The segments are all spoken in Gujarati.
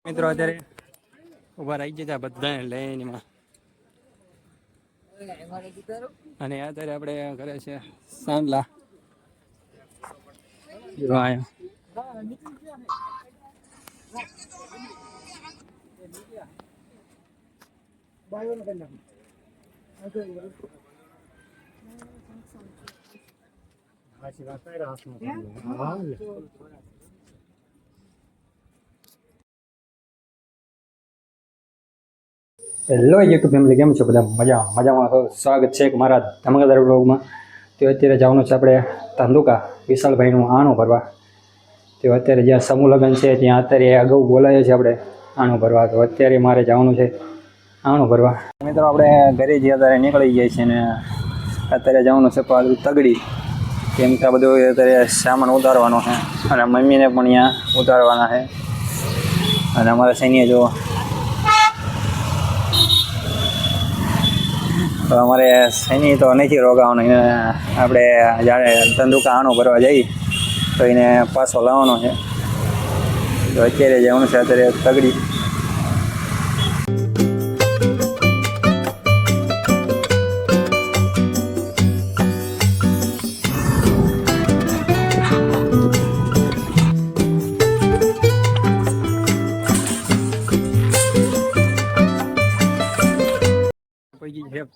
મિત્રો અત્યારે ઉભા રહી ગયા બધા લઈને અને અત્યારે આપણે કરે છે સાંડલા હેલો યુટ્યુબ ફેમિલી, કેમ છો બધા? મજામાં સ્વાગત છે મારા ધમાકેદાર બ્લોગમાં. તો અત્યારે જવાનું છે આપણે ધંધુકા વિશાલભાઈનું આણું ભરવા. તો અત્યારે જ્યાં સમૂહ લગ્ન છે ત્યાં અત્યારે અગાઉ બોલાવીએ છીએ આપણે આણું ભરવા. તો અત્યારે મારે જવાનું છે આણું ભરવા. મિત્રો આપણે ઘરે જે અત્યારે નીકળી ગયા છીએ ને અત્યારે જવાનું છે પાછું તગડી, કેમ કે બધું અત્યારે સામાન ઉતારવાનો છે અને મમ્મીને પણ અહીંયા ઉતારવાના છે. અને અમારા સૈન્ય જો તો અમારે સૈની તો નથી રોકાવાનું, આપણે જ્યારે ધંધુકા આણું ભરવા જઈએ તો એને પાછો લાવવાનો છે. તો અત્યારે જવાનું છે અત્યારે તગડી.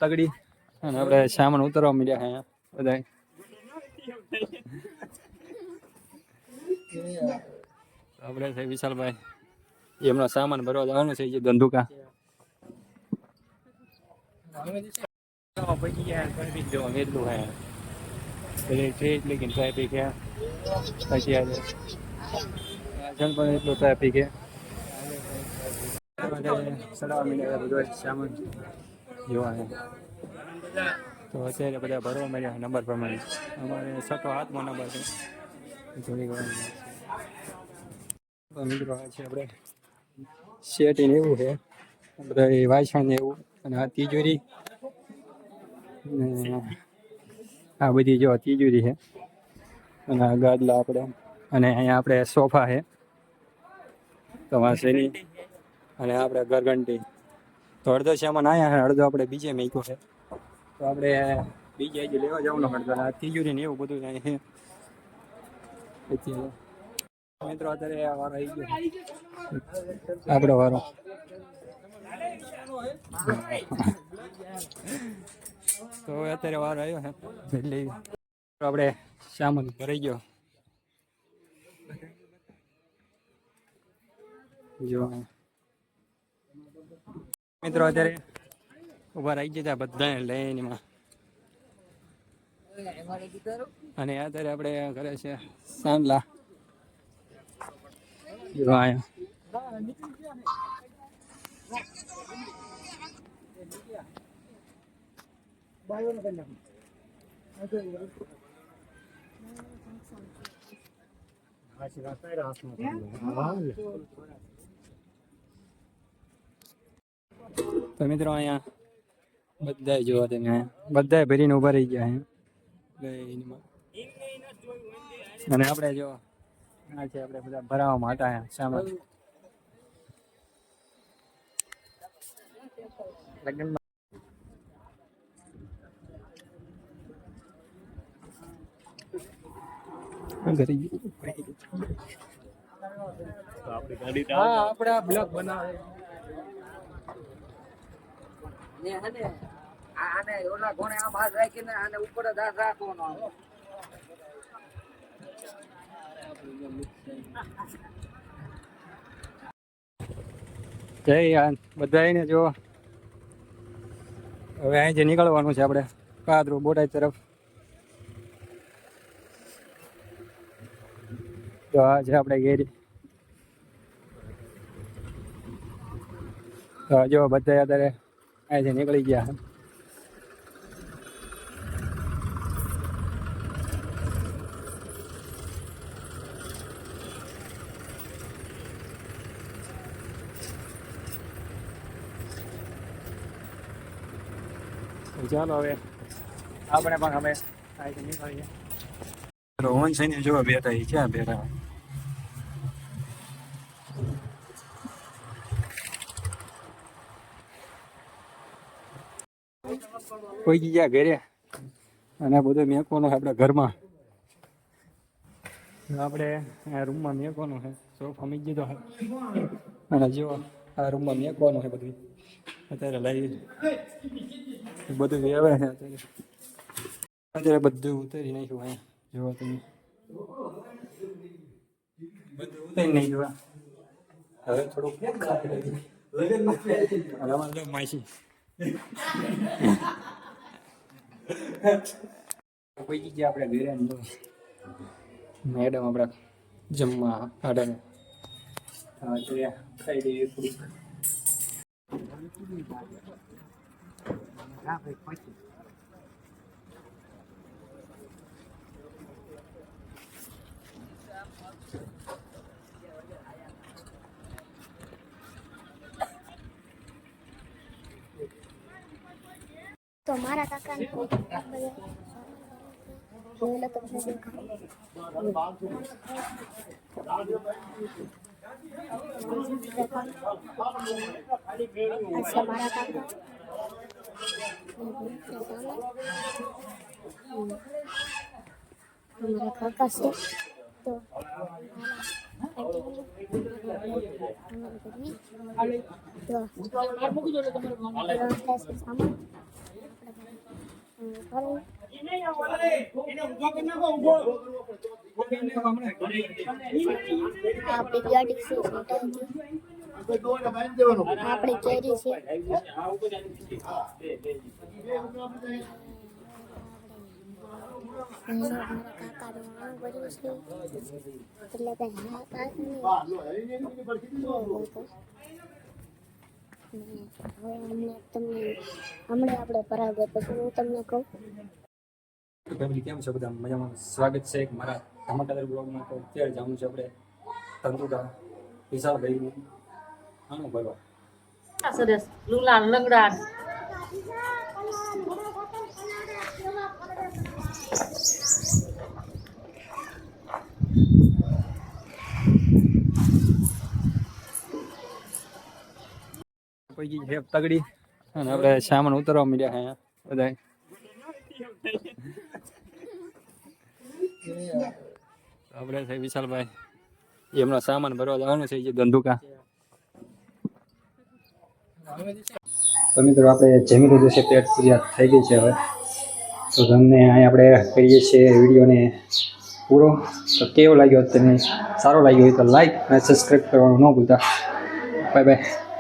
તગડી અને આપણે સામાન ઉતરવા મળ્યા છે બધા. આપણે છે વિશાલભાઈ, એમનો સામાન ભરવા જવાનું છે ધંધુકા. લેકિન ટ્રાફિક હે, પછી આજે પણ એટલું ટ્રાફિક હે. સડાવા મળ્યા બધો સામાન જોવા છે. તો અત્યારે બધા ભરવા મળ્યા નંબર પ્રમાણે. અમારે છઠ્ઠો હાથમાં નંબર છે. થોડીક વાર મિત્રો છે આપણે શેટી ને એવું છે બધા વાસણ ને એવું. અને આ તિજોરી, આ બધી જો તિજોરી છે. અને આ ગાદલા આપણે, અને અહીંયા આપણે સોફા છે તમાશેની, અને આપણે ઘરઘંટી. તો અડધો સામાન આવ્યા છે, અડધો આપણે બીજે મેક્યો છે. તો આપણે બીજે હજી લેવા જવાનું અડધો. આ તિજોરી ને એવું બધું અહીં છે. મિત્રો અત્યારે વારો આવી ગયો આપણો વારો. તો અત્યારે વારો આવ્યો છે એટલે આપણે સામાન ભરાઈ ગયો જો. મિત્રો અત્યારે ઉભા રહી ગયા બધા લઈને અને અત્યારે આપણે કરે છે સાંડલા જો આયા. તો મિત્રો અહીંયા બધા જોવા તમે, બધા ભરીને ઉભા રહી ગયા અને આપણે જો આ છે આપણે બધા ભરાવામાં હતા સામાન. આપડે બ્લોગ બનાવે આને ઓલા કોણે આમ હાથ રાખીને આને ઉપર જ હાથ રાખવાનો. જય બધાને જો હવે અહીંથી નીકળવાનું છે આપણે કાદરું બોટાદ તરફ. તો આ છે આપણે ઘેરી. તો જો બધા અત્યારે અહીંથી નીકળી ગયા. ચાલો હવે આપણે પણ અમે અહીંથી નીકળીએ. રોહન છે ને જોવા બેઠા, ક્યાં બેઠા? કોઈ ગયા ઘરે અને આ બધું મેકવાનું છે આપણા ઘરમાં. આપણે આ રૂમમાં મેકવાનું છે. સોફા મૂકી દીધો છે અને જો આ રૂમમાં મેકવાનું છે બધું. અત્યારે લાવી બધું આવે છે અત્યારે બધું ઉતારી નાખ્યું અહીંયા જોવા તમે બધું ઉતારી નહીં જોવા. હવે થોડુંક માસી કોઈ ગયા આપણે ઘરે મેડમ આપણા જમવા આડે ખાઈ લઈએ થોડુંક. તો મારા કાકાને જોયેલો તો મને દેખાય. અચ્છા મારા કાકા મારા કાકા છે તો સામાન આપણી ગાડી છે આપણી કેરી છે કાકાનું બધું છે એટલે કઈ હમણાં આપણે પરાગે પછી હું તમને કહું. ફેમિલી કેમ છો બધા મજામાં? સ્વાગત છે મારા ધમાકાદાર બ્લોગમાં. તો અત્યારે જવાનું છે આપણે તંતુકા વિશાલભાઈનું આનું ભરવા. સરસ લુલા લંગડા પછી છે તગડી અને આપણે સામાન ઉતરવા મળ્યા અહીંયા બધા. આપણે છે વિશાલભાઈ એમનો સામાન ભરવા જવાનું છે જે ધંધુકા. તો મિત્રો આપણે જમી લીધું છે, પેટ પૂજા થઈ ગઈ છે હવે. તો તમને અહીં આપણે કરીએ છીએ વિડીયોને પૂરો. તો કેવો લાગ્યો? તમને સારો લાગ્યો હોય તો લાઈક અને સબસ્ક્રાઈબ કરવાનું ન ભૂલતા. Bye bye.